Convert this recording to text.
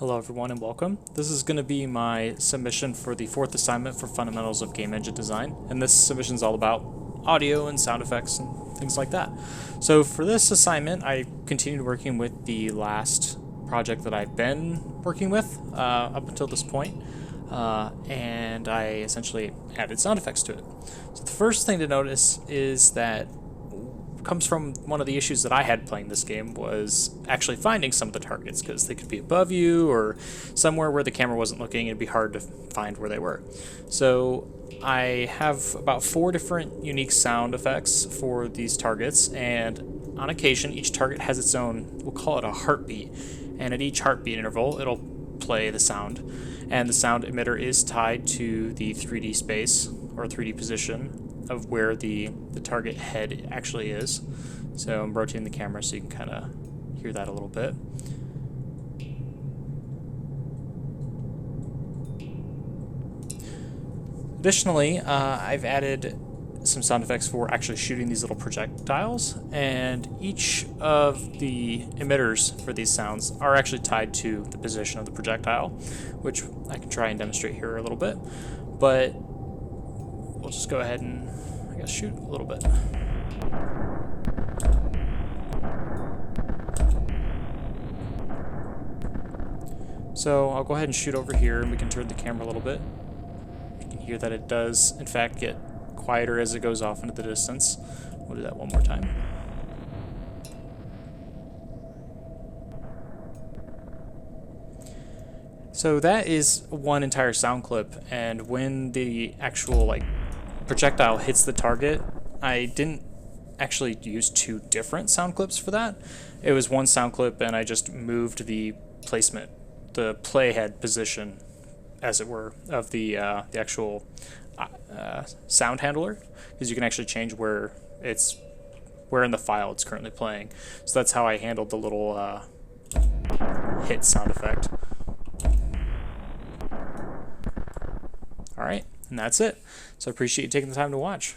Hello everyone and welcome. This is going to be my submission for the fourth assignment for Fundamentals of Game Engine Design, and this submission is all about audio and sound effects and things like that. So for this assignment, I continued working with the last project that I've been working with up until this point, and I essentially added sound effects to it. So the first thing to notice is that comes from one of the issues that I had playing this game was actually finding some of the targets, because they could be above you or somewhere where the camera wasn't looking. It'd be hard to find where they were. So I have about 4 different unique sound effects for these targets, and on occasion each target has its own, we'll call it a heartbeat, and at each heartbeat interval it'll play the sound, and the sound emitter is tied to the 3D space or 3D position of where the target head actually is. So I'm rotating the camera so you can kind of hear that a little bit. Additionally, I've added some sound effects for actually shooting these little projectiles, and each of the emitters for these sounds are actually tied to the position of the projectile, which I can try and demonstrate here a little bit, but we'll just go ahead and, I guess, shoot a little bit. So I'll go ahead and shoot over here, and we can turn the camera a little bit. You can hear that it does, in fact, get quieter as it goes off into the distance. We'll do that one more time. So that is one entire sound clip, and when the actual projectile hits the target, I didn't actually use 2 different sound clips for that. It was one sound clip, and I just moved the placement, the playhead position, as it were, of the actual sound handler, because you can actually change where in the file it's currently playing. So that's how I handled the little hit sound effect. Alright, and that's it. So I appreciate you taking the time to watch.